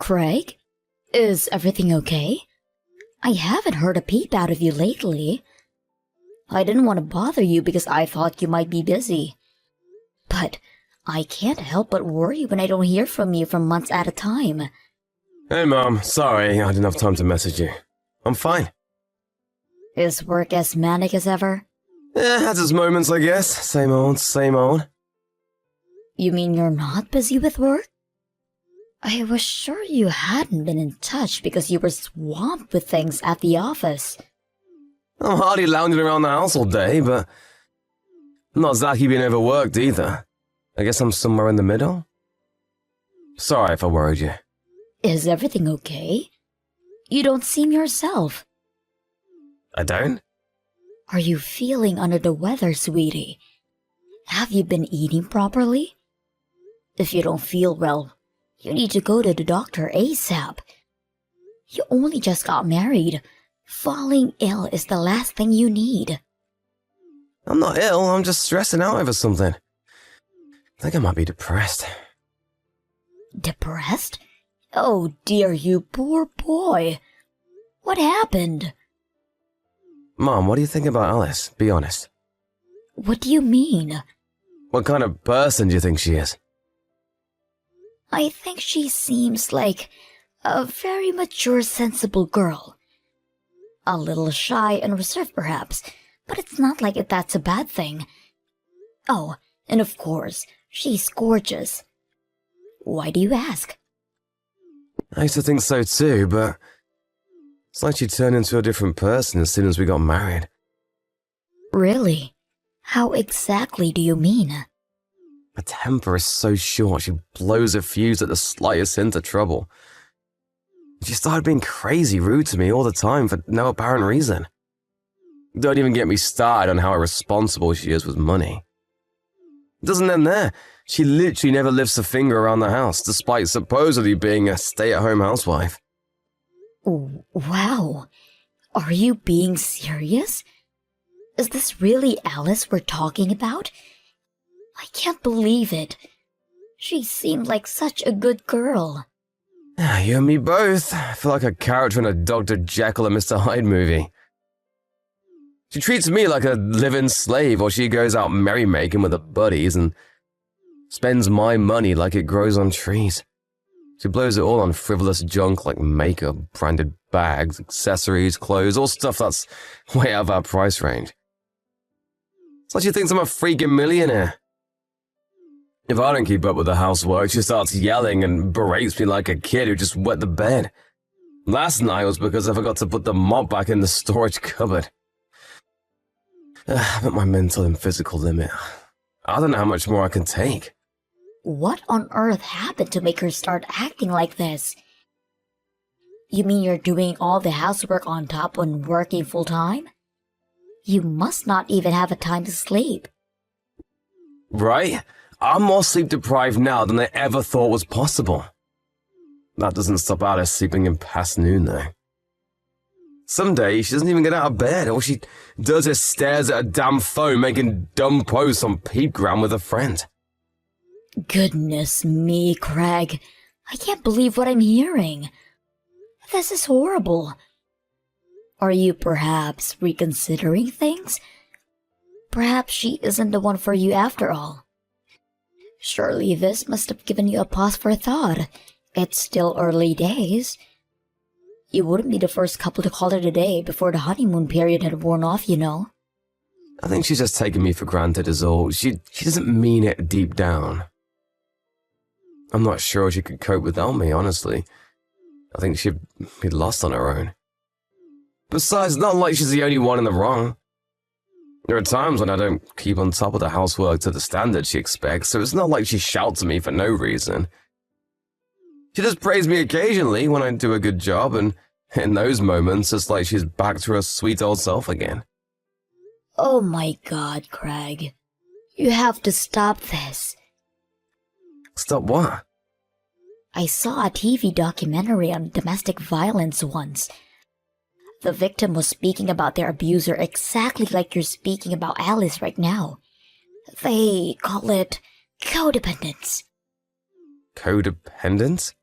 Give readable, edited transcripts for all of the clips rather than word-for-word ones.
Craig? Is everything okay? I haven't heard a peep out of you lately. I didn't want to bother you because I thought you might be busy. But I can't help but worry when I don't hear from you for months at a time. Hey, Mom. Sorry, I didn't have time to message you. I'm fine. Is work as manic as ever? Yeah, has its moments, I guess. Same old, same old. You mean you're not busy with work? I was sure you hadn't been in touch because you were swamped with things at the office. I'm hardly lounging around the house all day, but I'm not exactly being overworked either. I guess I'm somewhere in the middle? Sorry if I worried you. Is everything okay? You don't seem yourself. I don't? Are you feeling under the weather, sweetie? Have you been eating properly? If you don't feel well, you need to go to the doctor ASAP. You only just got married. Falling ill is the last thing you need. I'm not ill, I'm just stressing out over something. I think I might be depressed. Depressed? Oh dear, you poor boy. What happened? Mom, what do you think about Alice? Be honest. What do you mean? What kind of person do you think she is? I think she seems like a very mature, sensible girl. A little shy and reserved, perhaps, but it's not like that's a bad thing. Oh, and of course, she's gorgeous. Why do you ask? I used to think so too, but it's like she turned into a different person as soon as we got married. Really? How exactly do you mean? Her temper is so short, she blows a fuse at the slightest hint of trouble. She started being crazy rude to me all the time for no apparent reason. Don't even get me started on how irresponsible she is with money. It doesn't end there. She literally never lifts a finger around the house, despite supposedly being a stay-at-home housewife. Wow. Are you being serious? Is this really Alice we're talking about? I can't believe it. She seemed like such a good girl. You and me both. I feel like a character in a Dr. Jekyll and Mr. Hyde movie. She treats me like a live-in slave while she goes out merrymaking with her buddies and spends my money like it grows on trees. She blows it all on frivolous junk like makeup, branded bags, accessories, clothes, all stuff that's way out of our price range. It's like she thinks I'm a freaking millionaire. If I don't keep up with the housework, she starts yelling and berates me like a kid who just wet the bed. Last night was because I forgot to put the mop back in the storage cupboard. I'm at my mental and physical limit. I don't know how much more I can take. What on earth happened to make her start acting like this? You mean you're doing all the housework on top when working full-time? You must not even have a time to sleep. Right? I'm more sleep-deprived now than I ever thought was possible. That doesn't stop Alice sleeping in past noon, though. Some days, she doesn't even get out of bed. All she does is stares at a damn phone making dumb posts on Peepgram with a friend. Goodness me, Craig. I can't believe what I'm hearing. This is horrible. Are you perhaps reconsidering things? Perhaps she isn't the one for you after all. Surely this must have given you a pause for thought. It's still early days. You wouldn't be the first couple to call it a day before the honeymoon period had worn off, you know. I think she's just taking me for granted is all. She doesn't mean it deep down. I'm not sure she could cope without me, honestly. I think she'd be lost on her own. Besides, it's not like she's the only one in the wrong. There are times when I don't keep on top of the housework to the standard she expects, so it's not like she shouts at me for no reason. She just praise me occasionally when I do a good job, and in those moments, it's like she's back to her sweet old self again. Oh my God, Craig. You have to stop this. Stop what? I saw a TV documentary on domestic violence once. The victim was speaking about their abuser exactly like you're speaking about Alice right now. They call it codependence. Codependence?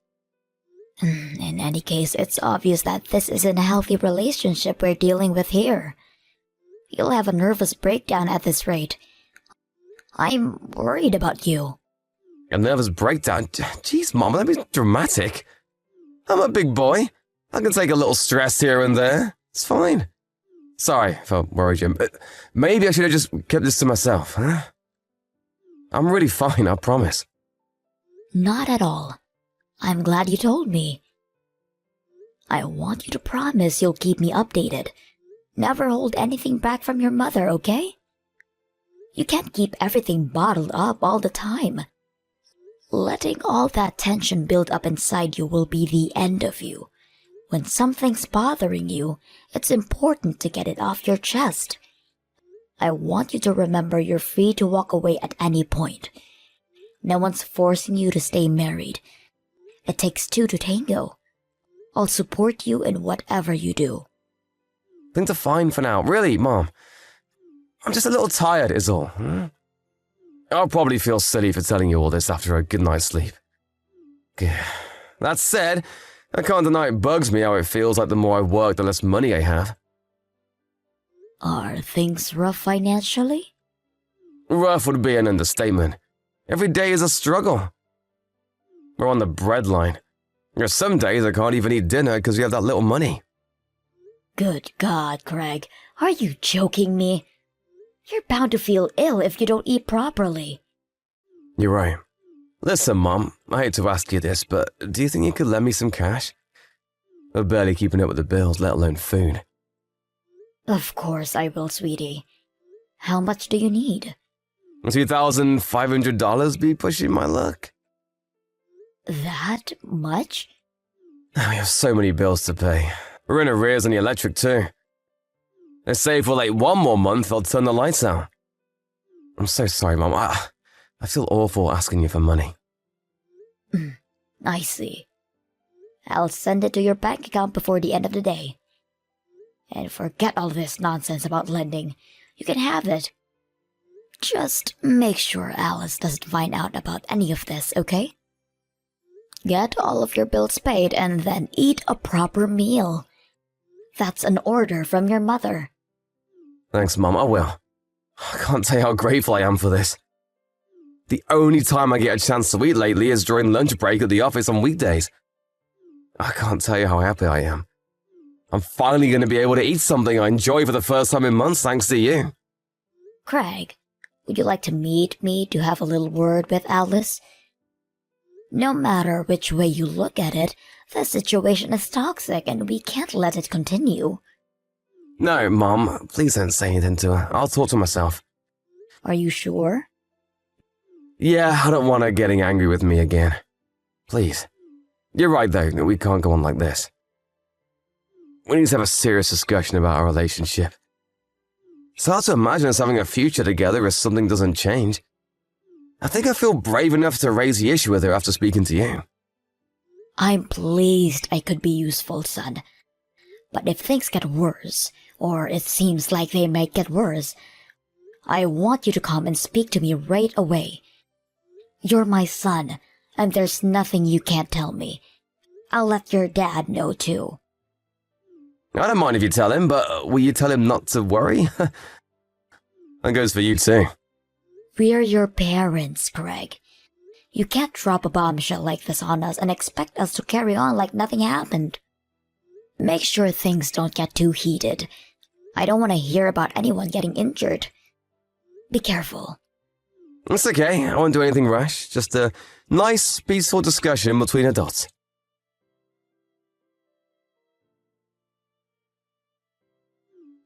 In any case, it's obvious that this isn't a healthy relationship we're dealing with here. You'll have a nervous breakdown at this rate. I'm worried about you. A nervous breakdown? Jeez, Mom, that be dramatic. I'm a big boy. I can take a little stress here and there. It's fine. Sorry if I worried you. Maybe I should have just kept this to myself, huh? I'm really fine, I promise. Not at all. I'm glad you told me. I want you to promise you'll keep me updated. Never hold anything back from your mother, okay? You can't keep everything bottled up all the time. Letting all that tension build up inside you will be the end of you. When something's bothering you, it's important to get it off your chest. I want you to remember you're free to walk away at any point. No one's forcing you to stay married. It takes two to tango. I'll support you in whatever you do. Things are fine for now. Really, Mom. I'm just a little tired is all. I'll probably feel silly for telling you all this after a good night's sleep. That said, I can't deny it bugs me how it feels like the more I work, the less money I have. Are things rough financially? Rough would be an understatement. Every day is a struggle. We're on the breadline. There's some days I can't even eat dinner because we have that little money. Good God, Craig. Are you joking me? You're bound to feel ill if you don't eat properly. You're right. Listen, Mom, I hate to ask you this, but do you think you could lend me some cash? We're barely keeping up with the bills, let alone food. Of course I will, sweetie. How much do you need? $2,500 be pushing my luck. That much? We have so many bills to pay. We're in arrears on the electric too. They say if we're late one more month, they'll turn the lights out. I'm so sorry, Mom. I feel awful asking you for money. I see. I'll send it to your bank account before the end of the day. And forget all this nonsense about lending. You can have it. Just make sure Alice doesn't find out about any of this, okay? Get all of your bills paid and then eat a proper meal. That's an order from your mother. Thanks, Mom, I will. I can't tell you how grateful I am for this. The only time I get a chance to eat lately is during lunch break at the office on weekdays. I can't tell you how happy I am. I'm finally going to be able to eat something I enjoy for the first time in months thanks to you. Craig, would you like to meet me to have a little word with Alice? No matter which way you look at it, the situation is toxic and we can't let it continue. No, Mom, please don't say anything to her. I'll talk to myself. Are you sure? Yeah, I don't want her getting angry with me again. Please. You're right, though. We can't go on like this. We need to have a serious discussion about our relationship. It's hard to imagine us having a future together if something doesn't change. I think I feel brave enough to raise the issue with her after speaking to you. I'm pleased I could be useful, son. But if things get worse, or it seems like they might get worse, I want you to come and speak to me right away. You're my son, and there's nothing you can't tell me. I'll let your dad know too. I don't mind if you tell him, but will you tell him not to worry? That goes for you too. We're your parents, Greg. You can't drop a bombshell like this on us and expect us to carry on like nothing happened. Make sure things don't get too heated. I don't want to hear about anyone getting injured. Be careful. It's okay, I won't do anything rash. Just a nice, peaceful discussion between adults.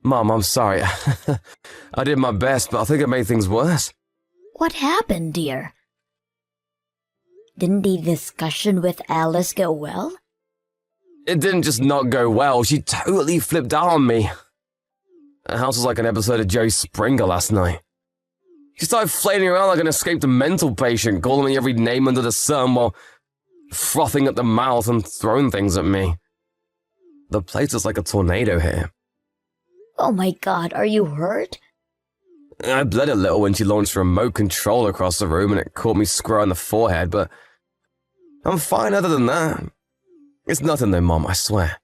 Mom, I'm sorry. I did my best, but I think I made things worse. What happened, dear? Didn't the discussion with Alice go well? It didn't just not go well, she totally flipped out on me. The house was like an episode of Jerry Springer last night. She started flailing around like an escaped mental patient, calling me every name under the sun while frothing at the mouth and throwing things at me. The place was like a tornado here. Oh my God, are you hurt? I bled a little when she launched a remote control across the room and it caught me square on the forehead, but I'm fine other than that. It's nothing though, Mom, I swear.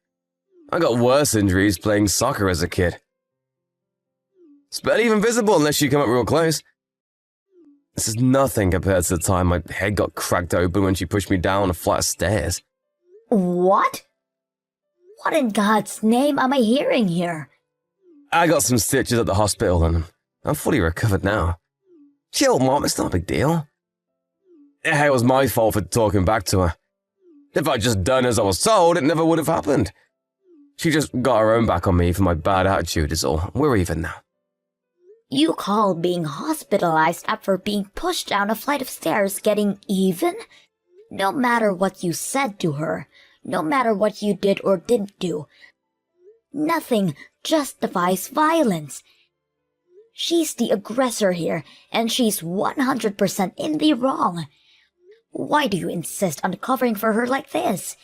I got worse injuries playing soccer as a kid. It's barely even visible unless you come up real close. This is nothing compared to the time my head got cracked open when she pushed me down a flight of stairs. What? What in God's name am I hearing here? I got some stitches at the hospital and I'm fully recovered now. Chill, Mom, it's not a big deal. It was my fault for talking back to her. If I'd just done as I was told, it never would have happened. She just got her own back on me for my bad attitude is all. We're even now. You call being hospitalized after being pushed down a flight of stairs getting even? No matter what you said to her, no matter what you did or didn't do, nothing justifies violence. She's the aggressor here, and she's 100% in the wrong. Why do you insist on covering for her like this?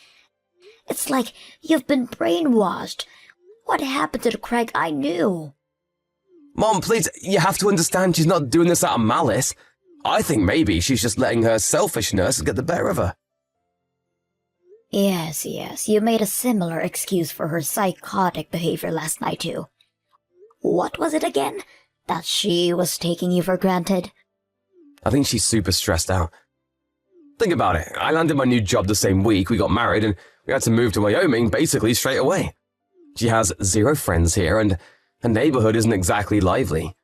It's like you've been brainwashed. What happened to the Craig I knew? Mom, please, you have to understand she's not doing this out of malice. I think maybe she's just letting her selfishness get the better of her. Yes, you made a similar excuse for her psychotic behavior last night too. What was it again? That she was taking you for granted? I think she's super stressed out. Think about it. I landed my new job the same week we got married and we had to move to Wyoming basically straight away. She has 0 friends here and her neighborhood isn't exactly lively.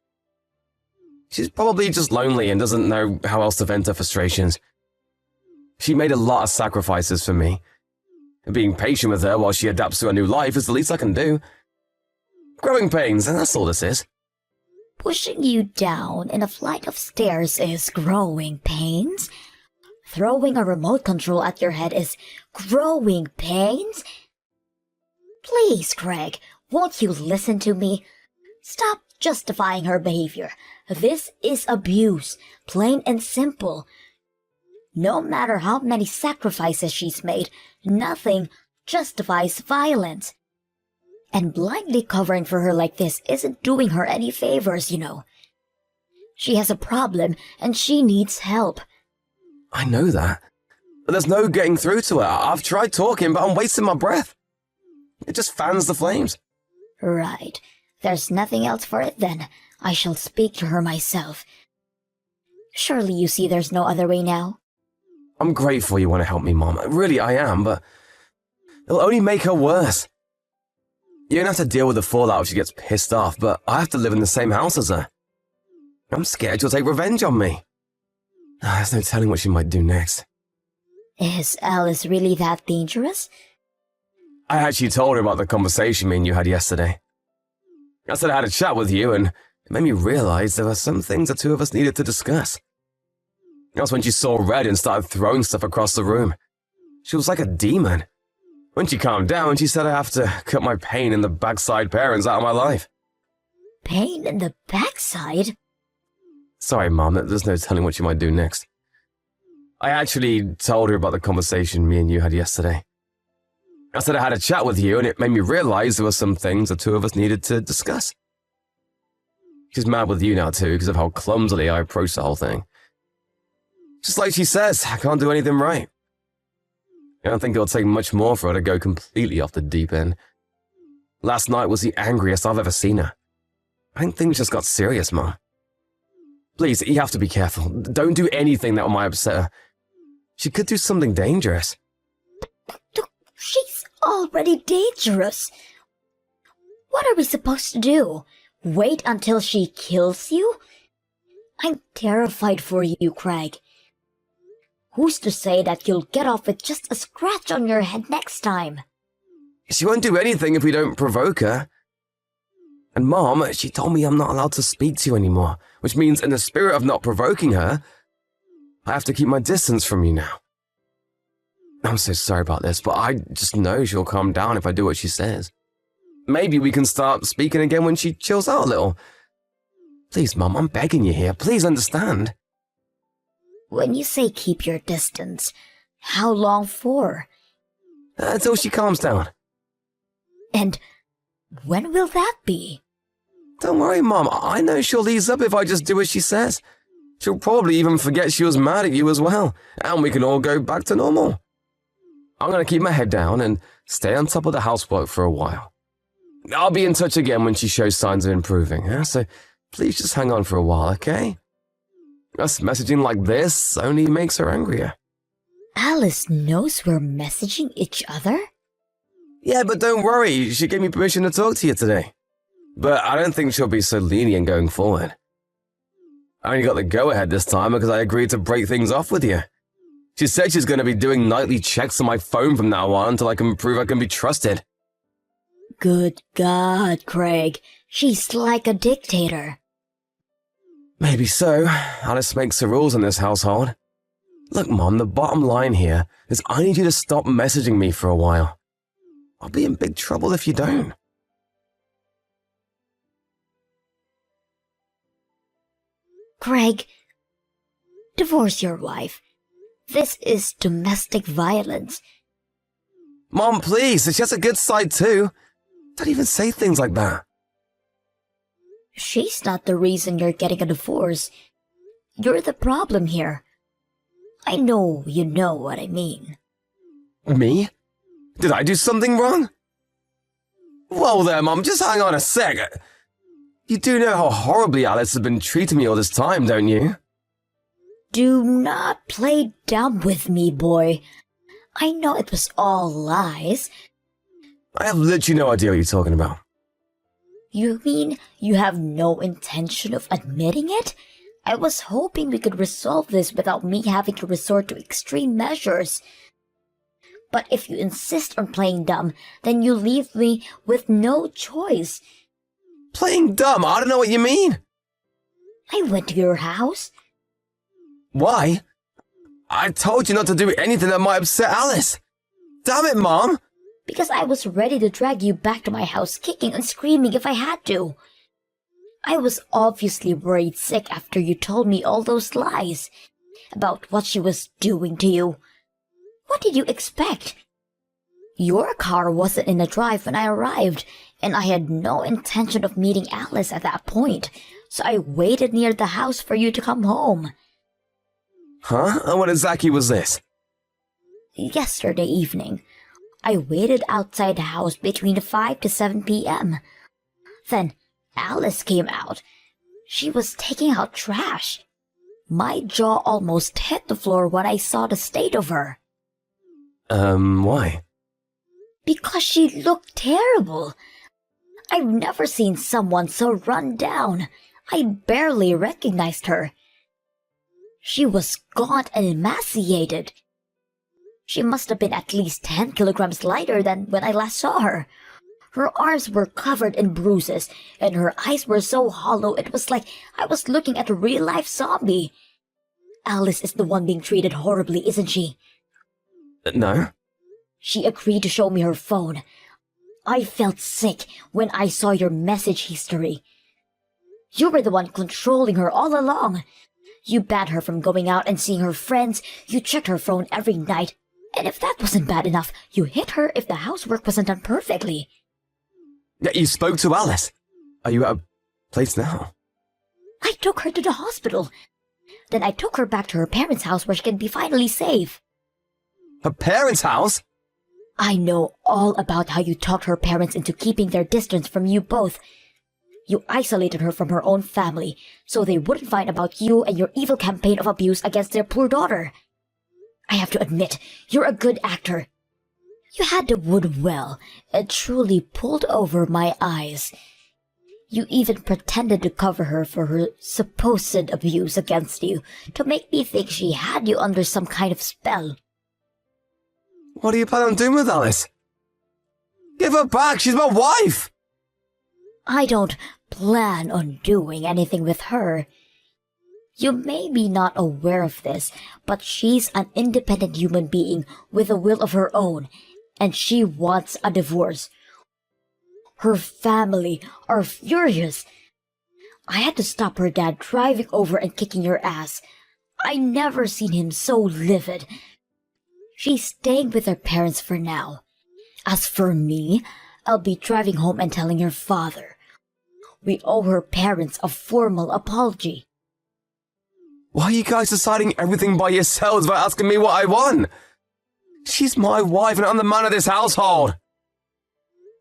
She's probably just lonely and doesn't know how else to vent her frustrations. She made a lot of sacrifices for me. Being patient with her while she adapts to her new life is the least I can do. Growing pains, and that's all this is. Pushing you down in a flight of stairs is growing pains? Throwing a remote control at your head is growing pains? Please, Craig, won't you listen to me? Stop justifying her behavior. This is abuse, plain and simple. No matter how many sacrifices she's made, nothing justifies violence. And blindly covering for her like this isn't doing her any favors, you know. She has a problem and she needs help. I know that. But there's no getting through to her. I've tried talking, but I'm wasting my breath. It just fans the flames. Right. There's nothing else for it then. I shall speak to her myself. Surely you see there's no other way now? I'm grateful you want to help me, Mom. Really, I am, but it'll only make her worse. You don't have to deal with the fallout if she gets pissed off, but I have to live in the same house as her. I'm scared she'll take revenge on me. There's no telling what she might do next. Is Alice really that dangerous? I actually told her about the conversation me and you had yesterday. I said I had a chat with you, and it made me realize there were some things the two of us needed to discuss. That's when she saw red and started throwing stuff across the room. She was like a demon. When she calmed down, she said I have to cut my pain in the backside parents out of my life. Pain in the backside? Sorry, Mom, there's no telling what she might do next. I actually told her about the conversation me and you had yesterday. I said I had a chat with you, and it made me realize there were some things the two of us needed to discuss. She's mad with you now, too, because of how clumsily I approached the whole thing. Just like she says, I can't do anything right. I don't think it'll take much more for her to go completely off the deep end. Last night was the angriest I've ever seen her. I think things just got serious, Mom. Please, you have to be careful. Don't do anything that might upset her. She could do something dangerous. She's already dangerous. What are we supposed to do? Wait until she kills you? I'm terrified for you, Craig. Who's to say that you'll get off with just a scratch on your head next time? She won't do anything if we don't provoke her. And Mom, she told me I'm not allowed to speak to you anymore, which means in the spirit of not provoking her, I have to keep my distance from you now. I'm so sorry about this, but I just know she'll calm down if I do what she says. Maybe we can start speaking again when she chills out a little. Please, Mom, I'm begging you here. Please understand. When you say keep your distance, how long for? Until she calms down. And when will that be? Don't worry, Mom. I know she'll ease up if I just do as she says. She'll probably even forget she was mad at you as well, and we can all go back to normal. I'm going to keep my head down and stay on top of the housework for a while. I'll be in touch again when she shows signs of improving, so please just hang on for a while, okay? Us messaging like this only makes her angrier. Alice knows we're messaging each other? Yeah, but don't worry, she gave me permission to talk to you today. But I don't think she'll be so lenient going forward. I only got the go-ahead this time because I agreed to break things off with you. She said she's going to be doing nightly checks on my phone from now on until I can prove I can be trusted. Good God, Craig. She's like a dictator. Maybe so. Alice makes the rules in this household. Look, Mom, the bottom line here is I need you to stop messaging me for a while. I'll be in big trouble if you don't. Craig, divorce your wife. This is domestic violence. Mom, please, she has a good side too. Don't even say things like that. She's not the reason you're getting a divorce. You're the problem here. I know you know what I mean. Me? Did I do something wrong? Whoa there, Mom, just hang on a sec. You do know how horribly Alice has been treating me all this time, don't you? Do not play dumb with me, boy. I know it was all lies. I have literally no idea what you're talking about. You mean you have no intention of admitting it? I was hoping we could resolve this without me having to resort to extreme measures. But if you insist on playing dumb, then you leave me with no choice. Playing dumb? I don't know what you mean. I went to your house. Why? I told you not to do anything that might upset Alice. Damn it, Mom! Because I was ready to drag you back to my house kicking and screaming if I had to. I was obviously worried sick after you told me all those lies about what she was doing to you. What did you expect? Your car wasn't in the drive when I arrived, and I had no intention of meeting Alice at that point, so I waited near the house for you to come home. Huh? And what exactly was this? Yesterday evening, I waited outside the house between 5 to 7 p.m. Then Alice came out. She was taking out trash. My jaw almost hit the floor when I saw the state of her. Why? Because she looked terrible. I've never seen someone so run down. I barely recognized her. She was gaunt and emaciated. She must have been at least 10 kilograms lighter than when I last saw her. Her arms were covered in bruises, and her eyes were so hollow it was like I was looking at a real-life zombie. Alice is the one being treated horribly, isn't she? No. She agreed to show me her phone. I felt sick when I saw your message history. You were the one controlling her all along. You banned her from going out and seeing her friends. You checked her phone every night. And if that wasn't bad enough, you hit her if the housework wasn't done perfectly. Yeah, you spoke to Alice. Are you at a place now? I took her to the hospital. Then I took her back to her parents' house where she can be finally safe. Her parents' house? I know all about how you talked her parents into keeping their distance from you both. You isolated her from her own family, so they wouldn't find about you and your evil campaign of abuse against their poor daughter. I have to admit, you're a good actor. You had the wood well. It truly pulled over my eyes. You even pretended to cover her for her supposed abuse against you, to make me think she had you under some kind of spell. What do you plan on doing with Alice? Give her back, she's my wife! I don't plan on doing anything with her. You may be not aware of this, but she's an independent human being with a will of her own, and she wants a divorce. Her family are furious. I had to stop her dad driving over and kicking your ass. I never seen him so livid. She's staying with her parents for now. As for me, I'll be driving home and telling your father. We owe her parents a formal apology. Why are you guys deciding everything by yourselves without asking me what I want? She's my wife and I'm the man of this household.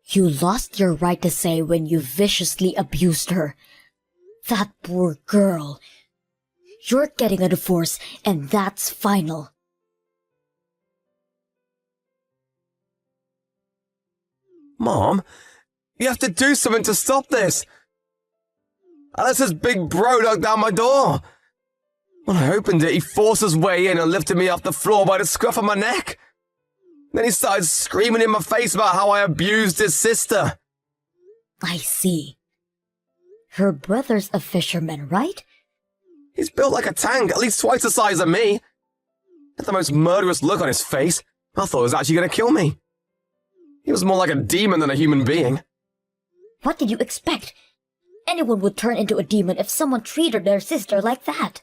You lost your right to say when you viciously abused her. That poor girl. You're getting a divorce, and that's final. Mom, you have to do something to stop this. Alice's big bro knocked down my door. When I opened it, he forced his way in and lifted me off the floor by the scruff of my neck. Then he started screaming in my face about how I abused his sister. I see. Her brother's a fisherman, right? He's built like a tank, at least twice the size of me. He had the most murderous look on his face. I thought he was actually going to kill me. He was more like a demon than a human being. What did you expect? Anyone would turn into a demon if someone treated their sister like that.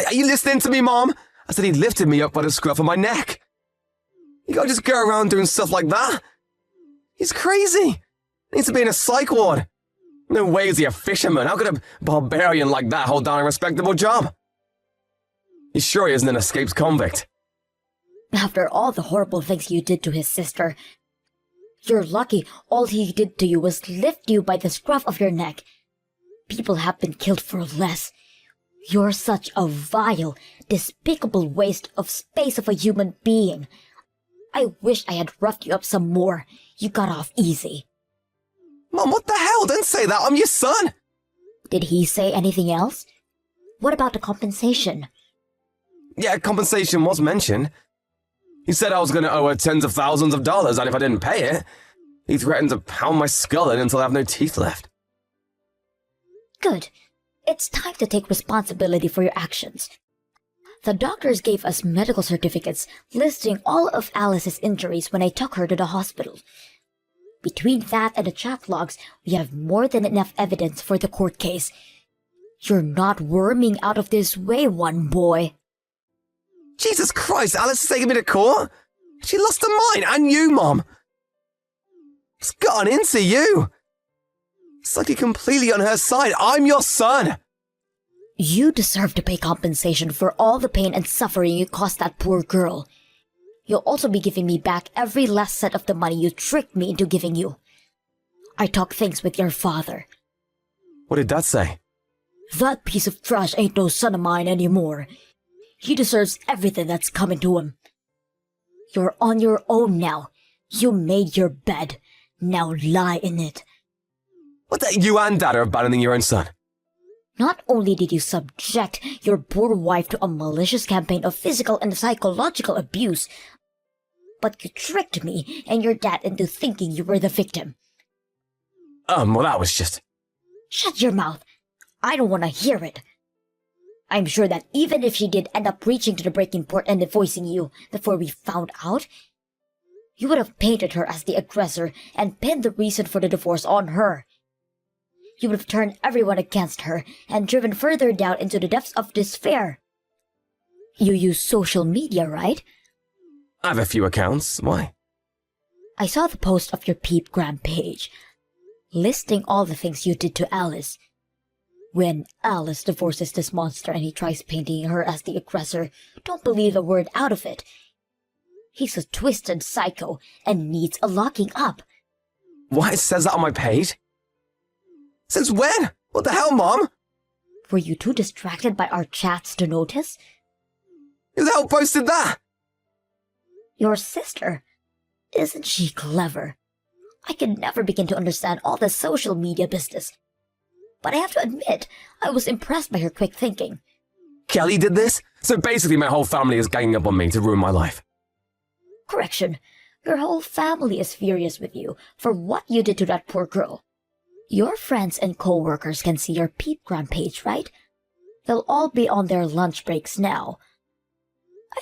Are you listening to me, Mom? I said he lifted me up by the scruff of my neck. You can't just go around doing stuff like that. He's crazy. He needs to be in a psych ward. No way is he a fisherman. How could a barbarian like that hold down a respectable job? You sure he isn't an escaped convict? After all the horrible things you did to his sister, you're lucky all he did to you was lift you by the scruff of your neck. People have been killed for less. You're such a vile, despicable waste of space of a human being. I wish I had roughed you up some more. You got off easy. Mom, what the hell? Don't say that. I'm your son. Did he say anything else? What about the compensation? Yeah, compensation was mentioned. He said I was going to owe her tens of thousands of dollars, and if I didn't pay it, he threatened to pound my skull in until I have no teeth left. Good. It's time to take responsibility for your actions. The doctors gave us medical certificates listing all of Alice's injuries when I took her to the hospital. Between that and the chat logs, we have more than enough evidence for the court case. You're not worming out of this way, one boy. Jesus Christ, Alice is taking me to court? She lost her mind, and you, Mom. It's gotten into you. It's like you're completely on her side. I'm your son. You deserve to pay compensation for all the pain and suffering you caused that poor girl. You'll also be giving me back every last cent of the money you tricked me into giving you. I talked things with your father. What did Dad say? That piece of trash ain't no son of mine anymore. He deserves everything that's coming to him. You're on your own now. You made your bed. Now lie in it. What the? You and Dad are abandoning your own son. Not only did you subject your poor wife to a malicious campaign of physical and psychological abuse, but you tricked me and your dad into thinking you were the victim. Well, that was just... Shut your mouth. I don't want to hear it. I'm sure that even if she did end up reaching to the breaking point and divorcing you before we found out, you would have painted her as the aggressor and pinned the reason for the divorce on her. You would have turned everyone against her and driven further down into the depths of despair. You use social media, right? I have a few accounts. Why? I saw the post of your Peepgram page, listing all the things you did to Alice. When Alice divorces this monster and he tries painting her as the aggressor, don't believe a word out of it. He's a twisted psycho and needs a locking up. Why, it says that on my page? Since when? What the hell, Mom? Were you too distracted by our chats to notice? Who the hell posted that? Your sister. Isn't she clever? I could never begin to understand all the social media business. But I have to admit, I was impressed by her quick thinking. Kelly did this? So basically my whole family is ganging up on me to ruin my life. Correction. Your whole family is furious with you for what you did to that poor girl. Your friends and co-workers can see your Peepgram page, right? They'll all be on their lunch breaks now.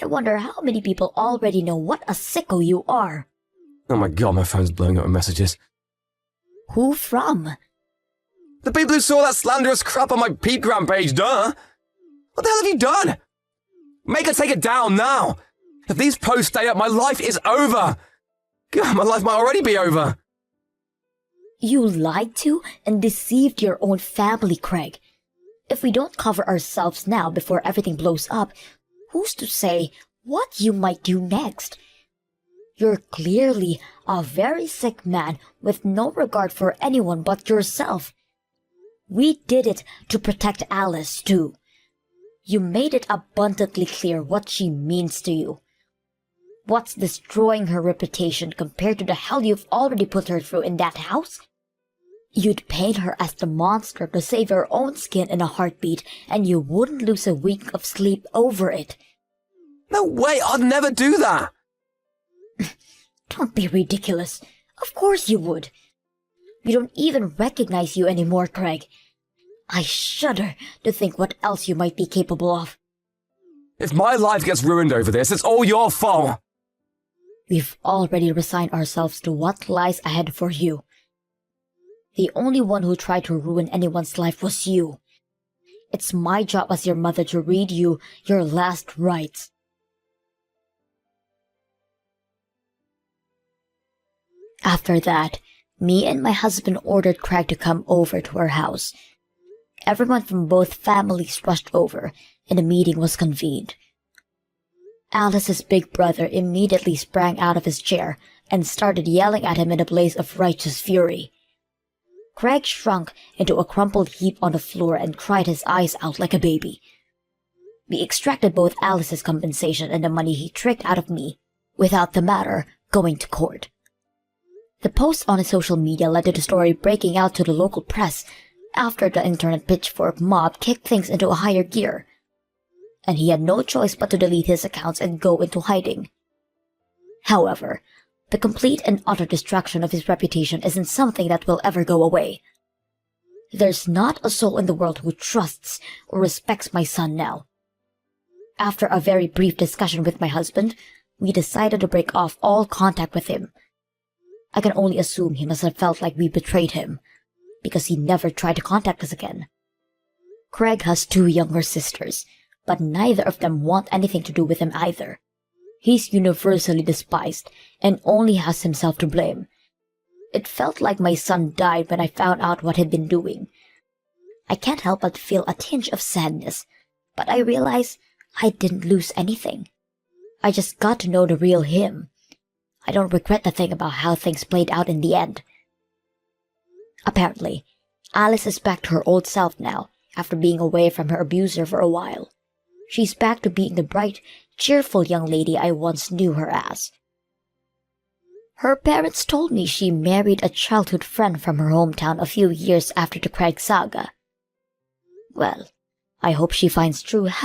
I wonder how many people already know what a sicko you are. Oh my god, my phone's blowing up with messages. Who from? The people who saw that slanderous crap on my Peepgram page, duh! What the hell have you done? Make her take it down now! If these posts stay up, my life is over! God, my life might already be over! You lied to and deceived your own family, Craig. If we don't cover ourselves now before everything blows up, who's to say what you might do next? You're clearly a very sick man with no regard for anyone but yourself. We did it to protect Alice, too. You made it abundantly clear what she means to you. What's destroying her reputation compared to the hell you've already put her through in that house? You'd paint her as the monster to save your own skin in a heartbeat, and you wouldn't lose a week of sleep over it. No way, I'd never do that! Don't be ridiculous. Of course you would. We don't even recognize you anymore, Craig. I shudder to think what else you might be capable of. If my life gets ruined over this, it's all your fault! We've already resigned ourselves to what lies ahead for you. The only one who tried to ruin anyone's life was you. It's my job as your mother to read you your last rites. After that, me and my husband ordered Craig to come over to our house. Everyone from both families rushed over, and a meeting was convened. Alice's big brother immediately sprang out of his chair and started yelling at him in a blaze of righteous fury. Craig shrunk into a crumpled heap on the floor and cried his eyes out like a baby. We extracted both Alice's compensation and the money he tricked out of me, without the matter going to court. The post on his social media led to the story breaking out to the local press after the internet pitchfork mob kicked things into a higher gear, and he had no choice but to delete his accounts and go into hiding. However, the complete and utter destruction of his reputation isn't something that will ever go away. There's not a soul in the world who trusts or respects my son now. After a very brief discussion with my husband, we decided to break off all contact with him. I can only assume he must have felt like we betrayed him, because he never tried to contact us again. Craig has 2 younger sisters, but neither of them want anything to do with him either. He's universally despised and only has himself to blame. It felt like my son died when I found out what he'd been doing. I can't help but feel a tinge of sadness, but I realize I didn't lose anything. I just got to know the real him. I don't regret a thing about how things played out in the end. Apparently, Alice is back to her old self now, after being away from her abuser for a while. She's back to being the bright, cheerful young lady I once knew her as. Her parents told me she married a childhood friend from her hometown a few years after the Craig saga. Well, I hope she finds true happiness